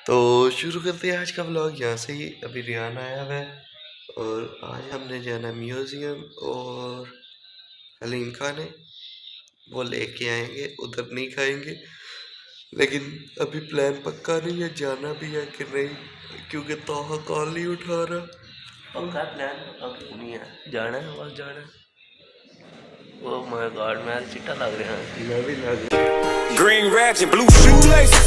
तो शुरू करते हैं आज का व्लॉग यहाँ से ही। अभी रियान आया हुआ है और आज हमने जाना म्यूज़ियम और हलीम खाने। वो लेके आएंगे, उधर नहीं खाएंगे, लेकिन अभी प्लान पक्का नहीं है जाना भी है कि नहीं, क्योंकि ताहा कॉल नहीं उठा रहा। उनका प्लान अभी नहीं है, जाना है बस जाना है। वो माय गॉड मैं चिट्टा लग रहा है। मैं भी लग Green rags and blue shoelaces.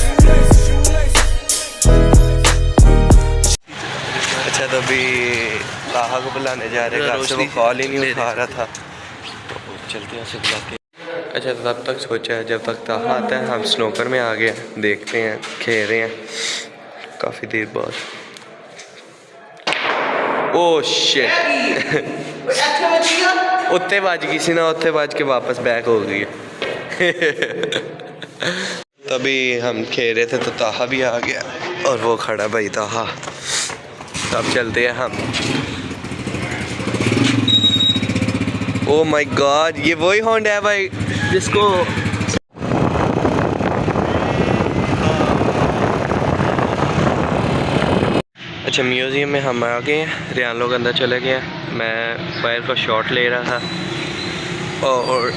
अच्छा, तो अभी ताहा को बुलाने जा रहे हैं, घर से वो कॉल ही नहीं उठा रहा था, तो चलते हैं उसे बुलाते हैं। अच्छा, तो तब तक सोचा है जब तक ताहा आता है हम स्नोकर में आ गए, देखते हैं, खेल रहे हैं काफ़ी देर बाद। ओ शिट उत्ते बज गई सी ना, उत्ते बज के वापस बैक हो गई है। तभी हम खेल रहे थे तो ताहा भी आ गया और वो खड़ा भाई ताहा। अब चलते हैं हम। ओ माय गॉड, ये वही होंडा है भाई जिसको अच्छा, म्यूज़ियम में हम आ गए हैं, रियान लोग अंदर चले गए हैं, मैं बाहर का शॉट ले रहा था। और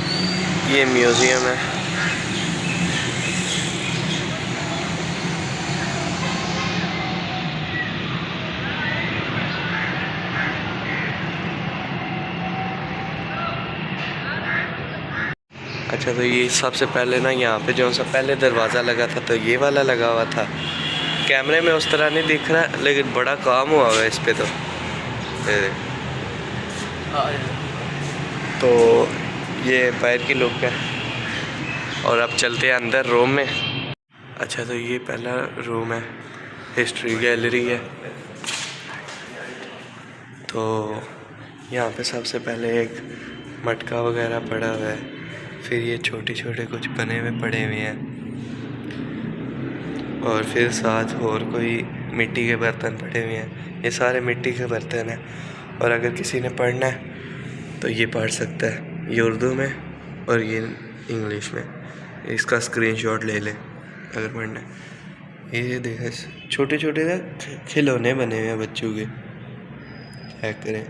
ये म्यूज़ियम है। अच्छा, तो ये सबसे पहले ना यहाँ पे जो सा पहले दरवाज़ा लगा था तो ये वाला लगा हुआ था। कैमरे में उस तरह नहीं दिख रहा, लेकिन बड़ा काम हुआ है इस पे। तो ये बाहर की लुक है और अब चलते हैं अंदर रूम में। अच्छा, तो ये पहला रूम है, हिस्ट्री गैलरी है। तो यहाँ पे सबसे पहले एक मटका वगैरह पड़ा हुआ है, फिर ये छोटे छोटे कुछ बने हुए पड़े हुए हैं, और फिर साथ और कोई मिट्टी के बर्तन पड़े हुए हैं। ये सारे मिट्टी के बर्तन हैं, और अगर किसी ने पढ़ना है तो ये पढ़ सकता है, ये उर्दू में और ये इंग्लिश में। इसका स्क्रीनशॉट ले ले अगर पढ़ना है। ये देखा, छोटे छोटे ना खिलौने बने हुए हैं बच्चों के, चेक करें।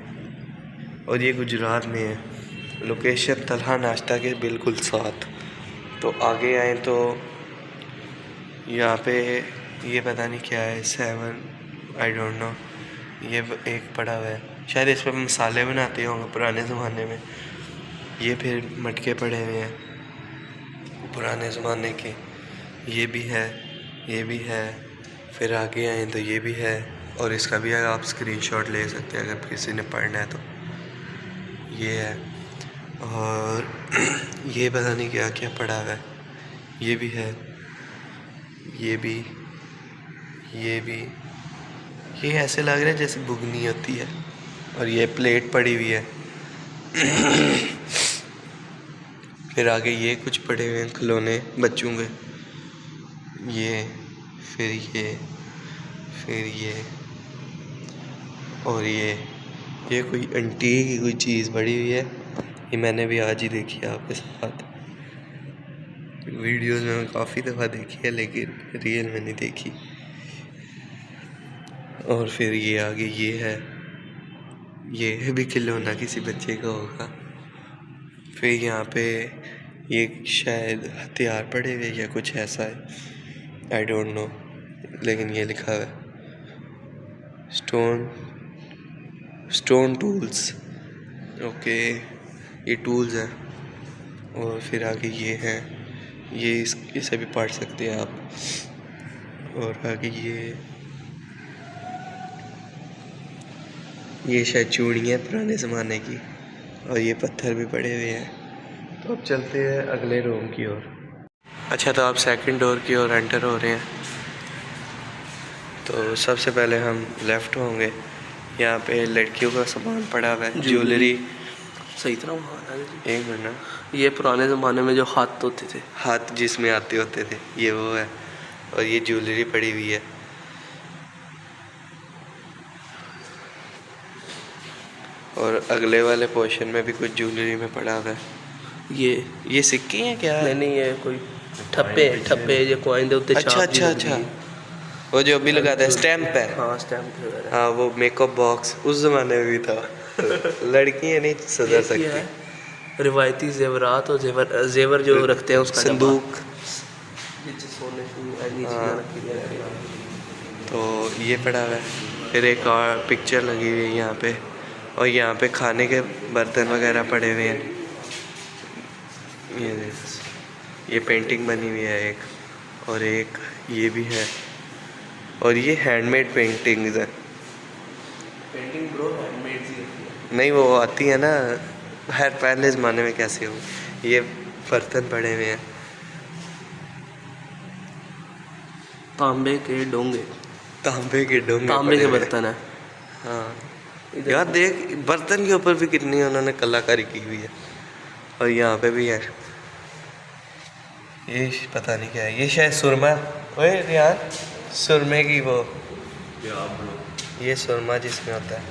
और ये गुजरात में है, लोकेशन तलहा नाश्ता के बिल्कुल साथ। तो आगे आए तो यहाँ पे ये पता नहीं क्या है, 7 आई डोंट नो, ये एक पड़ा हुआ है, शायद इस पर मसाले बनाते होंगे पुराने ज़माने में। ये फिर मटके पड़े हुए हैं पुराने ज़माने के, ये भी है, ये भी है। फिर आगे आए तो ये भी है, और इसका भी आप स्क्रीनशॉट ले सकते हैं अगर किसी ने पढ़ना है तो। ये है, और ये पता नहीं क्या क्या पड़ा हुआ है, ये भी है, ये भी, ये भी। ये ऐसे लग रहा है जैसे बुगनी होती है। और ये प्लेट पड़ी हुई है। फिर आगे ये कुछ पड़े हुए हैं खिलौने बच्चों के, ये, फिर ये, फिर ये, और ये कोई एंटीक की कोई चीज़ पड़ी हुई है। ये मैंने भी आज ही देखी है आपके साथ, वीडियोस में मैं काफ़ी दफ़ा देखी है, लेकिन रियल में नहीं देखी। और फिर ये आगे ये है, ये भी खिलौना किसी बच्चे का होगा। फिर यहाँ पे ये शायद हथियार पड़े हुए या कुछ ऐसा है, आई डोंट नो, लेकिन ये लिखा हुआ है स्टोन टूल्स। ओके, ये टूल्स हैं। और फिर आगे ये हैं, ये इसे भी पढ़ सकते हैं आप। और आगे ये शायद चूड़ियाँ पुराने ज़माने की, और ये पत्थर भी पड़े हुए हैं। तो अब चलते हैं अगले रूम की ओर। अच्छा, तो आप सेकंड डोर की ओर एंटर हो रहे हैं। तो सबसे पहले हम लेफ़्ट होंगे, यहाँ पे लड़कियों का सामान पड़ा हुआ है, ज्वेलरी। सही तरह एक मिनट, ये पुराने ज़माने में जो हाथ होते थे, हाथ जिसमें आते होते थे, ये वो है। और ये ज्वेलरी पड़ी हुई है। और अगले वाले पोर्शन में भी कुछ ज्वेलरी में पड़ा हुआ है। ये सिक्के हैं क्या? नहीं, ये कोई ठप्पे ये कॉइन दे उत्ते। अच्छा अच्छा अच्छा, वो जो भी लगाते हैं स्टैम्प है। हाँ स्टैम्प वगैरह। हाँ वो मेकअप बॉक्स उस जमाने में भी था। लड़कियाँ नहीं सुधर सकती। रिवायती जेवरात और जेवर जो रखते हैं उसका संदूक। नीचे सोने की हाँ। रखी रहती है। तो ये पड़ा हुआ है। फिर एक और पिक्चर लगी हुई है यहाँ पे, और यहाँ पे खाने के बर्तन वगैरह पड़े हुए हैं। ये देखो, ये पेंटिंग बनी हुई है एक, और एक ये भी है, और ये हैंडमेड पेंटिंग्स है। पेंटिंग ब्रो हैंडमेड सी होती है। नहीं वो आती है ना, हर पहले ज़माने में कैसे हो। ये बर्तन पड़े हुए हैं। तांबे के डोंगे, तांबे के डोंगे तांबे के पड़े हुए हैं। बर्तन है। हाँ यार देख, बर्तन के ऊपर भी कितनी उन्होंने कलाकारी की हुई है। और यहाँ पे भी है, ये पता नहीं क्या है, ये शायद सुरमा। ओए रियान, सुरमे की वो, ये सुरमा जिसमें होता है।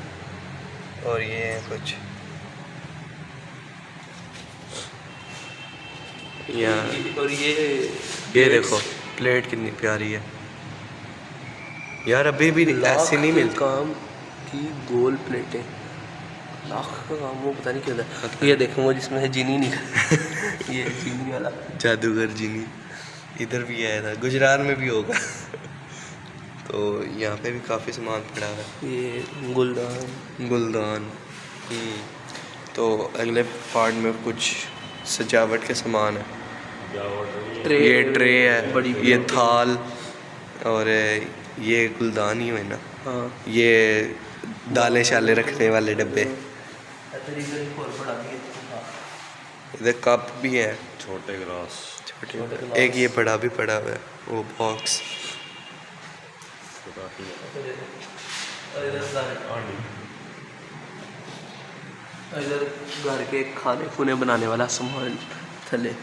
और ये है कुछ यहाँ, और ये देखो प्लेट कितनी प्यारी है यार, अभी भी ऐसी नहीं मिलती। काम की गोल प्लेटें, लाख का काम, वो पता नहीं क्या होता है। ये देखो वो जिसमें है जीनी नहीं ये जीनी वाला जादूगर जीनी, इधर भी आया था, गुजरात में भी होगा। तो यहाँ पे भी काफ़ी सामान पड़ा है। ये गुलदान। गुलदान। तो अगले पार्ट में कुछ सजावट के सामान है। ये ट्रे है, बड़ी ये थाल, और ये गुलदान ही है ना। हाँ ये दालें शाले रखने वाले डब्बे। इधर कप भी है, छोटे गिलास। छोटे। एक ये बड़ा भी पड़ा हुआ है, वो बॉक्स। इधर घर के खाने खुने बनाने वाला सामान, थले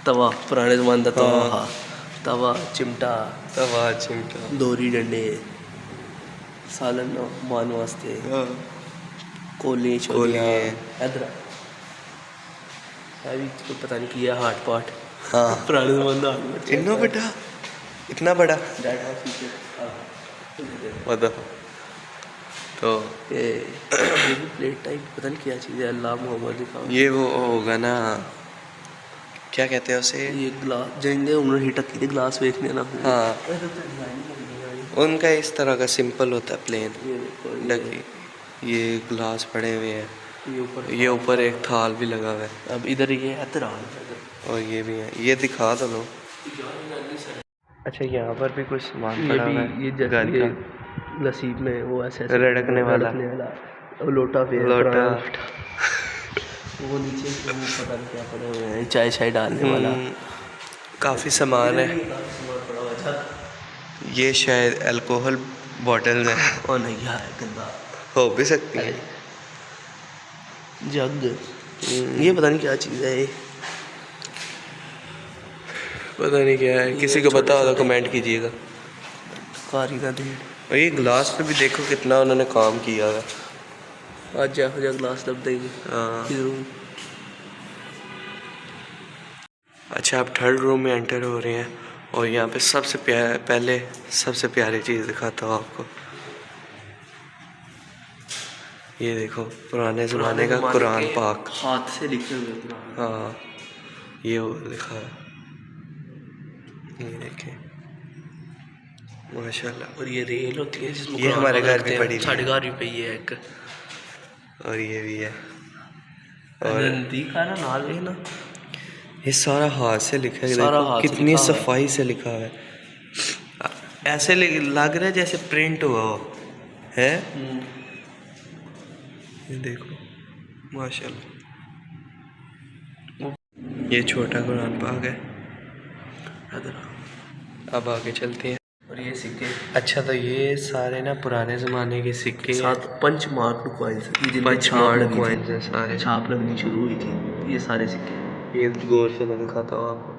तवा, पुराने ज़माने का तवा। हाँ। हाँ तवा, चिमटा, तवा चिमटा। दोरी डंडे, सालन मान वास्ते, कोली छोलियाँ। इधर अभी तो पता नहीं किया हाट पाट। हाँ पुराने ज़माने का हाट पाट। इतना बड़ा, इतना बड़ा मतलब। तो ये भी प्लेट टाइप पता नहीं क्या चीज़ है, अल्लाह मोहम्मद लिखा हुआ है। ये वो होगा ना, क्या कहते हैं उसे। ये ग्लास जिंदे उन्होंने हिटक की थी ग्लास बेचने ना। हाँ उनका इस तरह का सिंपल होता है, प्लेन ये देखो, डगी। ये ग्लास पड़े हुए हैं, ये ऊपर एक थाल भी लगा हुआ है, अब इधर ये है तेरा। और ये भी है। ये दिखा दो लो। अच्छा यहाँ पर भी कुछ सामान ये पड़ा हुआ भी है, ये घर जैसे ये का। नसीब में वो ऐसे रड़कने वाला। वाला और लोटा पे लोटा। वो नीचे वो पता नहीं क्या पड़े हुए हैं, चाय चाय डालने वाला। काफ़ी सामान है। ये शायद अल्कोहल बॉटल्स हैं। और नहीं यार गंदा हो भी सकती है। जग, ये पता नहीं क्या चीज़ है ये। पता नहीं क्या है, किसी को पता हो तो कमेंट कीजिएगा। कारी का दिन और ये ग्लास पे भी देखो कितना उन्होंने काम किया है। आज जा ग्लास लब देंगे। हाँ। जरूर। अच्छा आप थर्ड रूम में एंटर हो रहे हैं, और यहाँ पे सबसे पहले सबसे प्यारी चीज़ दिखाता हूँ आपको। ये देखो पुराने ज़माने का कुरान पाक, हाथ से लिखे हुए कुरान। हाँ ये वो लिखा है, ये देखें माशाल्लाह। और ये रेल होती है जिसमें ये हमारे घर भी पड़ी हुई है। साढ़े घर भी पई है एक। और ये भी है, और दिखा ना नाल भी ना, ये सारा हाथ से लिखा है। सारा देखो हाथ से कितनी लिखा हुआ है। सफाई से लिखा है, ऐसे लग रहा है जैसे प्रिंट हुआ हो है। ये देखो माशाल्लाह। ये छोटा कुरान पाक है। अब आगे चलते हैं। और ये सिक्के अच्छा तो ये सारे ना पुराने ज़माने के सिक्के हैं। साथ punch mark coins, punch mark coins हैं सारे। छाप लगनी शुरू हुई थी, ये सारे सिक्के। ये गौर से मैं दिखाता हूँ आपको।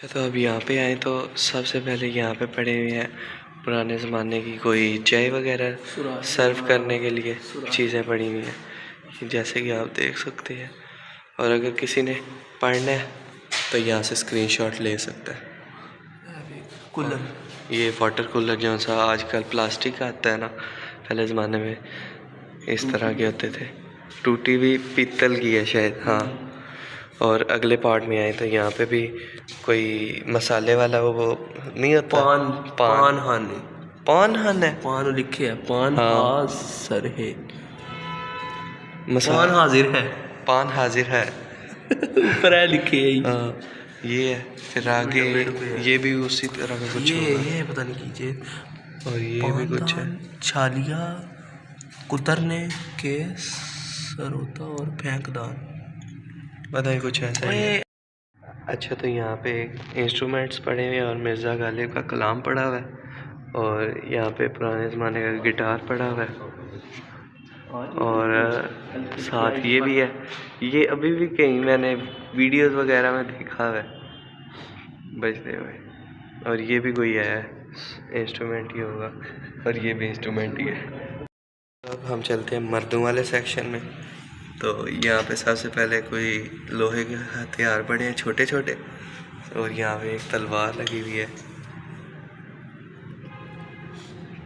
अच्छा, तो अब यहाँ पे आए तो सबसे पहले यहाँ पे पड़े हुए हैं पुराने ज़माने की कोई चाय वगैरह सर्व करने के लिए चीज़ें पड़ी हुई हैं, जैसे कि आप देख सकते हैं। और अगर किसी ने पढ़ना है तो यहाँ से स्क्रीनशॉट ले सकता है। कूलर, ये वाटर कूलर जो सा आजकल प्लास्टिक का आता है ना, पहले ज़माने में इस तरह के होते थे। टूटी भी पीतल की है शायद, हाँ। और अगले पार्ट में आए तो यहाँ पे भी कोई मसाले वाला वो नहीं होता, पान हाने, पान है, पान लिखे है, पान हाँ। हाजिर है, पान हाजिर है, पान हाजिर है ऊपर है लिखे है। हाँ, ये है। फिर आगे ये भी उसी तरह का कुछ होगा। ये पता नहीं कीजिए। और ये भी कुछ है, छालिया कुतरने के सरोता और फेंकदान, पता नहीं कुछ ऐसा ही है। अच्छा, तो यहाँ पे इंस्ट्रूमेंट्स पड़े हुए हैं और मिर्ज़ा गालिब का कलाम पड़ा हुआ है, और यहाँ पे पुराने ज़माने का गिटार पड़ा हुआ है, और साथ ये भी है। ये अभी भी कहीं मैंने वीडियोस वगैरह में देखा हुआ है बजते हुए। और ये भी कोई है इंस्ट्रूमेंट ही होगा, और ये भी इंस्ट्रूमेंट ही है। अब हम चलते हैं मर्दों वाले सेक्शन में। तो यहाँ पे सबसे पहले कोई लोहे के हथियार पड़े हैं छोटे छोटे, और यहाँ पे एक तलवार लगी हुई है,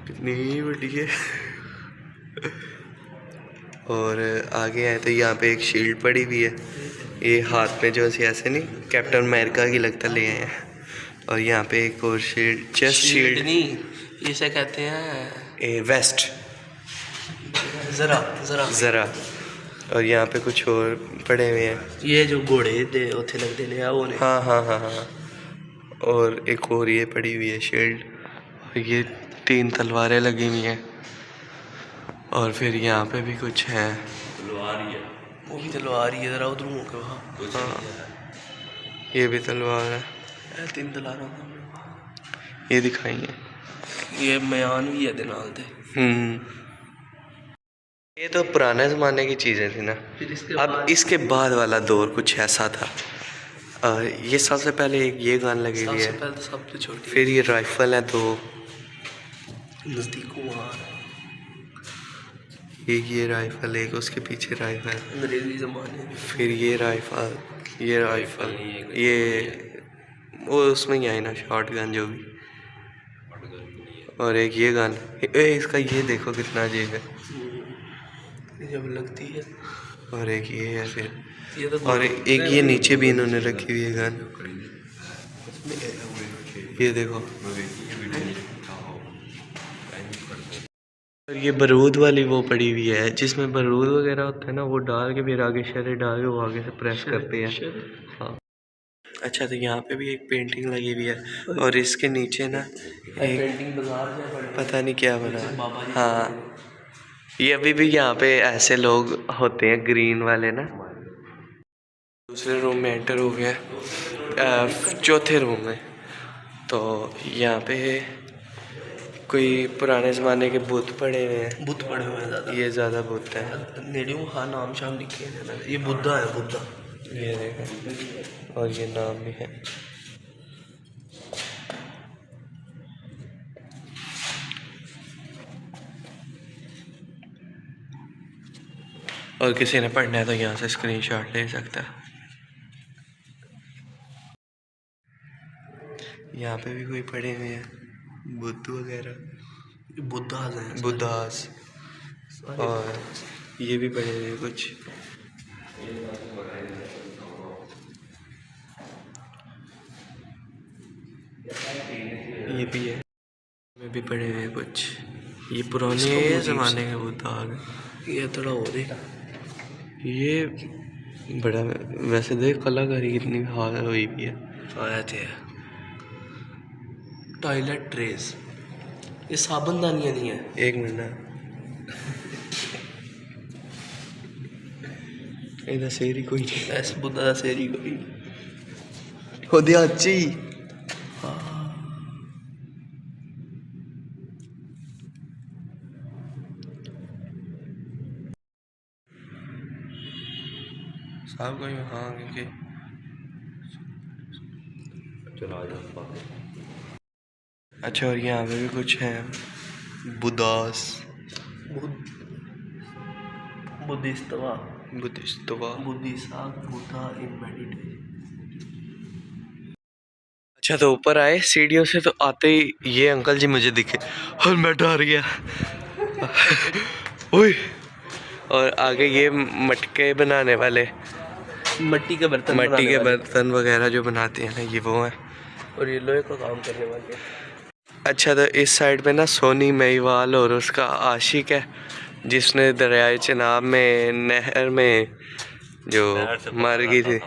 कितनी बड़ी है। और आगे आए तो यहाँ पे एक शील्ड पड़ी हुई है, ये हाथ में जो ऐसे नहीं कैप्टन अमेरिका की लगता ले आए हैं। और यहाँ पे एक और शील्ड, चेस्ट शील्ड नहीं, इसे कहते हैं वेस्ट, ज़रा। और यहाँ पे कुछ और पड़े हुए हैं, ये जो घोड़े दे उथे लगते ने वो ने, हाँ हाँ हाँ हाँ। और एक और ये पड़ी हुई है शील्ड, और ये 3 तलवारें लगी हुई हैं। और फिर यहाँ पे भी कुछ है, तलवार ही है, वो भी तलवार ही है। जरा उधर मुँह के वहाँ, हाँ, ये भी तलवार है। 3 तलवार ये दिखाएंगे, ये मयान भी है दे नाल दे। ये तो पुराने ज़माने की चीज़ें थी ना। अब इसके बाद वाला दौर कुछ ऐसा था। ये सबसे पहले एक ये गन लगी हुई है, पहले तो सबसे छोटी, फिर ये राइफल है 2, नज़दीक वहाँ एक ये राइफल, एक उसके पीछे राइफल, अंग्रेजी ज़माने में। फिर ये राइफल, ये वो उसमें ही आई ना शॉर्ट गन जो भी। और एक ये गन, इसका ये देखो कितना अजीब है, जब लगती है। और एक ये है फिर, ये तो और एक ये नीचे भी इन्होंने रखी हुई है गन, ये देखो। और ये बारूद वाली वो पड़ी हुई है, जिसमें बारूद वगैरह होता है ना, वो डाल के फिर आगे शरे डाल के वो आगे से प्रेस करते हैं, हाँ। अच्छा, तो यहाँ पे भी एक पेंटिंग लगी हुई है, और इसके नीचे ना एक पेंटिंग बाजार से पता नहीं क्या बना, हाँ। ये अभी भी यहाँ पे ऐसे लोग होते हैं ग्रीन वाले ना। दूसरे रूम में एंटर हो गया, चौथे रूम में। तो यहाँ पे कोई पुराने ज़माने के बुत पड़े हुए हैं, बुत पड़े हुए हैं ज़्यादा, ये ज़्यादा बुत है। नेड़ियों हाँ नाम शाम लिखे हैं, ये बुद्धा है, बुद्धा ये देखो, और ये नाम भी है। और किसी ने पढ़ना है तो यहाँ से स्क्रीनशॉट ले सकता है। यहाँ पे भी कोई पढ़े हुए हैं बुद्ध वगैरह, बुद्धास हैं, बुद्धास, और ये भी पढ़े हुए हैं कुछ। ये भी है, में भी पढ़े हुए हैं कुछ, ये पुराने ज़माने के बुद्ध आ गए। ये थोड़ा हो रही, ये बड़ा वैसे देख कलाकारी कितनी हाल हुई भी है। आया थे टॉयलेट ट्रेस, ये साबुनदानियाँ नहीं है। एक मिनट ना, ਇਹਦਾ ਸ਼ੇਰ ਹੀ ਕੋਈ ਨਹੀਂ, ਐਸ ਬੁੱਧਾ ਦਾ ਸ਼ੇਰ ਹੀ ਕੋਈ ਉਹਦੇ ਹੱਥ 'ਚ ਹੀ। सब कोई हाँ, क्योंकि अच्छा, और यहाँ पे भी कुछ है बुद्धास, बुद्धिस्तवा, बुद्धिस्तवा। बुद्धिसा बुद्धा इन मेडिटेशन। अच्छा, तो ऊपर आए सीढ़ियों से, तो आते ही ये अंकल जी मुझे दिखे और मैं डर गया। ओए, और आगे ये मटके बनाने वाले, मिट्टी के बर्तन, मट्टी के बर्तन वगैरह जो बनाते हैं ना, ये वो हैं। और ये लोहे का काम करने वाले। अच्छा, तो इस साइड पे ना सोनी महिवाल और उसका आशिक है, जिसने दरियाए चिनाब में नहर में जो मर गई थी,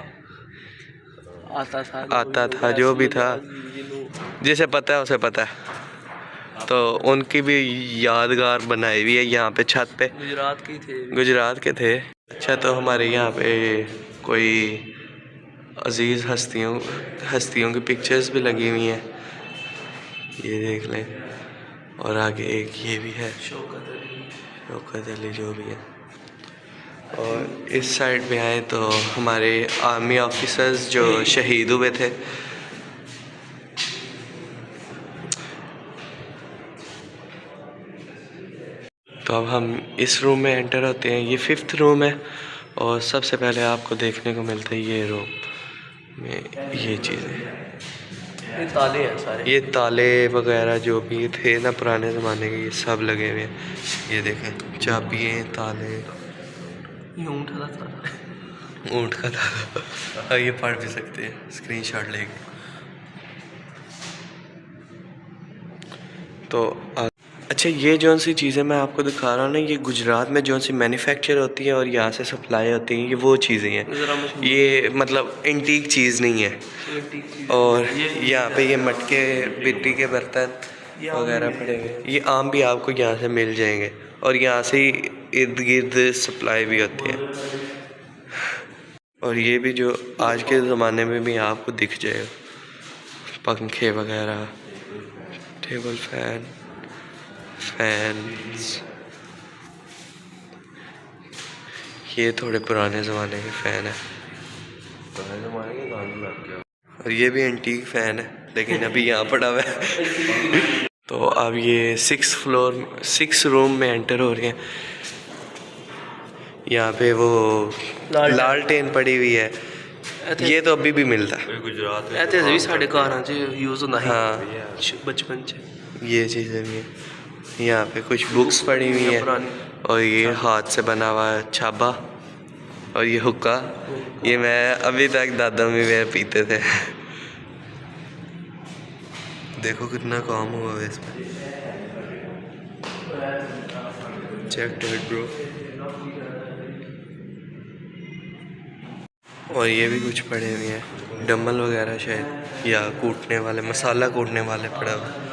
आता था जो भी था, जिसे पता है उसे पता है। तो उनकी भी यादगार बनाई हुई है यहाँ पे छत पे। गुजरात के थे। अच्छा, तो हमारे यहाँ पे कोई अजीज़ हस्तियों की पिक्चर्स भी लगी हुई हैं, ये देख लें। और आगे एक ये भी है, शौकत अली जो भी है। और इस साइड पे आए तो हमारे आर्मी ऑफिसर्स जो शहीद हुए थे। तो अब हम इस रूम में एंटर होते हैं, ये 5th रूम है। और सबसे पहले आपको देखने को मिलता है ये रूम में ये चीज़ें, ये ताले हैं सारे, ये ताले वगैरह जो भी थे ना पुराने ज़माने के, ये सब लगे हुए हैं। ये देखें, चाबियाँ, ताले, ये ऊँट का ताला, ऊँट का ताला। ये पढ़ भी सकते हैं स्क्रीनशॉट लेके। तो अच्छा, ये जौन सी चीज़ें मैं आपको दिखा रहा हूँ ना, ये गुजरात में जौन सी मैन्युफैक्चर होती है और यहाँ से सप्लाई होती है, ये वो चीज़ें हैं। ये मतलब एंटीक चीज़ नहीं है। और यहाँ पे ये मटके, मिट्टी के बर्तन वगैरह पड़े हुए, ये आम भी आपको यहाँ से मिल जाएंगे। और यहाँ से ही इर्द गिर्द सप्लाई भी होती है। और ये भी जो आज के ज़माने में भी आपको दिख जाएगा, पंखे वगैरह, टेबल फैन, फैंस, ये थोड़े पुराने ज़माने के फ़ैन है। और ये भी एंटीक फ़ैन है, लेकिन अभी यहाँ पड़ा हुआ है। तो अब ये 6 रूम में एंटर हो रहे हैं। यहाँ पे वो लालटेन पड़ी हुई है, ये तो अभी भी मिलता है गुजरात में। साढ़े घर यूज़ होता है। हाँ, बचपन ये चीज़ें भी हैं। यहाँ पे कुछ बुक्स पड़ी हुई हैं। और ये हाथ से बना हुआ छाबा, और ये हुक्का, ये मैं अभी तक दादा में मेरे पीते थे। देखो कितना काम हुआ है इसमें, चेक इट ब्रो। और ये भी कुछ पड़े हुए हैं, डम्बल वगैरह शायद, या कूटने वाले, मसाला कूटने वाले पड़ा हुआ है।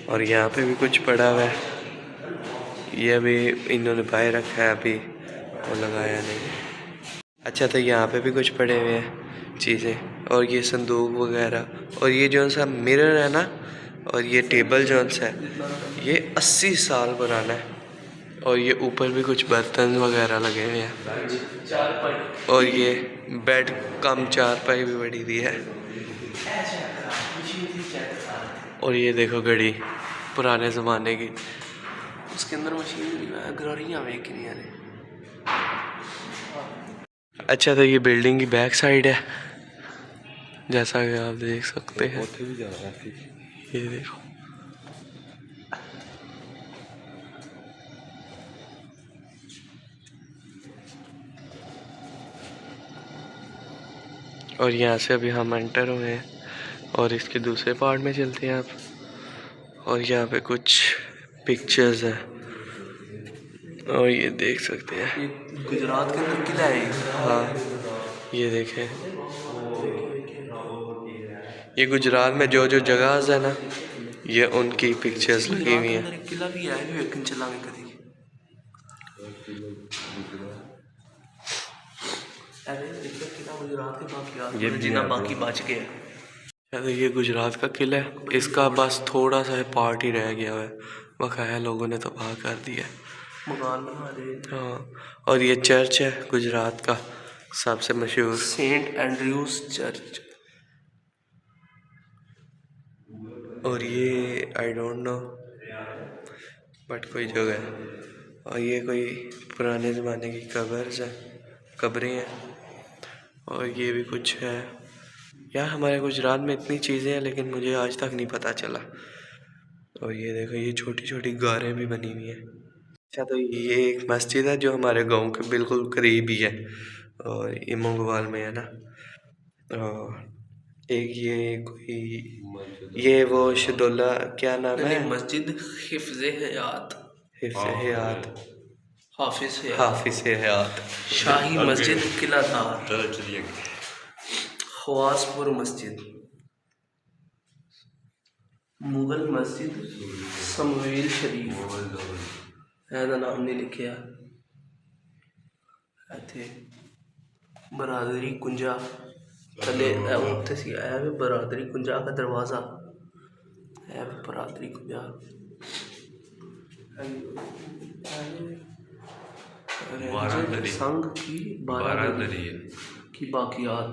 और यहाँ पे भी कुछ पड़ा हुआ है, ये अभी इन्होंने बाहर रखा है, अभी वो लगाया नहीं। अच्छा, तो यहाँ पे भी कुछ पड़े हुए हैं चीज़ें, और ये संदूक वगैरह, और ये जो सा मिरर है ना, और ये टेबल जो सा है, ये 80 साल पुराना है। और ये ऊपर भी कुछ बर्तन वगैरह लगे हुए हैं। और ये बेड कम चारपाई भी बड़ी दी है। और ये देखो घड़ी पुराने ज़माने की, उसके अंदर मशीन गरारियाँ में कितनी है। अच्छा, तो ये बिल्डिंग की बैक साइड है, जैसा कि आप देख सकते हैं। ये देखो, और यहाँ से अभी हम एंटर हुए हैं, और इसके दूसरे पार्ट में चलते हैं आप। और यहाँ पे कुछ पिक्चर्स हैं, और ये देख सकते हैं। ये गुजरात के अंदर किला है। हाँ, ये देखें, ये गुजरात में जो जो जगह है ना, ये उनकी पिक्चर्स लगी हुई हैं। किला भी है, लेकिन चलाने का ये जिना बाकी बच गया। तो ये गुजरात का किला है, इसका बस थोड़ा सा पार्ट ही रह गया है, बकाया लोगों ने तबाह कर दिया। मकान बना रहे। हाँ, और ये चर्च है गुजरात का, सबसे मशहूर सेंट एंड्रयूज चर्च। और ये आई डोंट नो बट कोई जगह है। और ये कोई पुराने ज़माने की कब्रें हैं। और ये भी कुछ है यार, हमारे गुजरात में इतनी चीज़ें हैं लेकिन मुझे आज तक नहीं पता चला। और ये देखो, ये छोटी छोटी गारें भी बनी हुई हैं। अच्छा, तो ये एक मस्जिद है जो हमारे गांव के बिल्कुल करीब ही है और ये मोंगवाल में है ना। और एक ये कोई ये वो शदुल्ला क्या नाम है, मस्जिद हिफ्ज़े हयात, हयात, हाफिज हयात शाही मस्जिद किला तार, खवासपुर मस्जिद, मुगल मस्जिद समवेल शरीफ ऐसा नाम नहीं लिखा इत्थे। बरादरी कुंजा थले उत्थे सी है भी बरादरी कुंजा का दरवाज़ा है, बरादरी कुंजा संघ की बारादरी की बाकियात।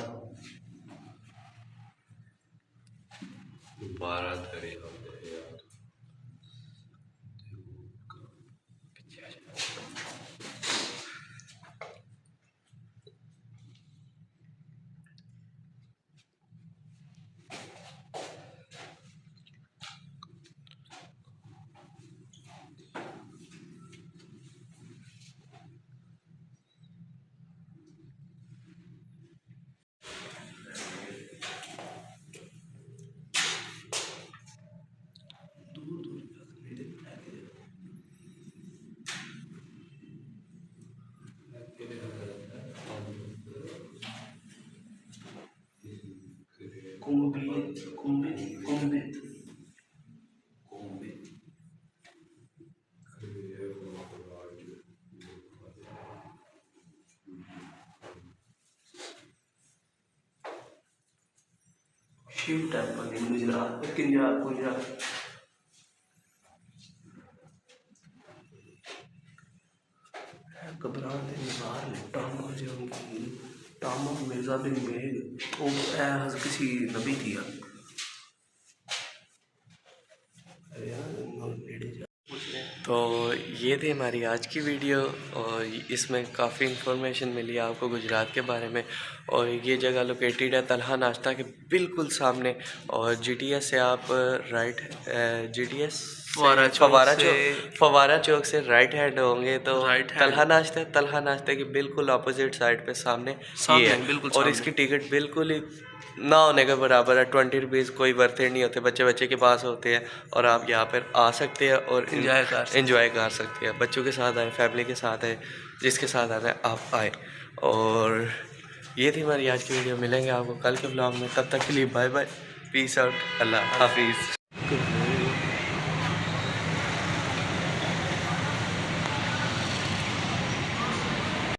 कुंभित शिव टेम्पल इन गुजरात गुजरात। घबरान दे निवार ने टामा मिर्जा बिन मेघ वो किसी नबी थी यार। तो ये थी हमारी आज की वीडियो और इसमें काफ़ी इन्फॉर्मेशन मिली आपको गुजरात के बारे में। और ये जगह लोकेटेड है तलहा नाश्ता के बिल्कुल सामने। और जीटीएस से आप राइट जीटीएस फवारा चौक से राइट हैंड होंगे तो तलहा नाश्ते की बिल्कुल अपोजिट साइड पे सामने ये है। बिल्कुल और इसकी टिकट बिल्कुल ही ना होने के बराबर है, 20 रुपीज़ कोई वर्थ नहीं होते, बच्चे के पास होते हैं। और आप यहाँ पर आ सकते हैं और इन्जॉय कर सकते हैं। बच्चों के साथ आए, फैमिली के साथ आए, जिसके साथ आना है आप आए। और ये थी हमारी आज की वीडियो। मिलेंगे आपको कल के ब्लॉग में, तब तक के लिए बाय बाय, पीस आउट, अल्लाह हाफिज़।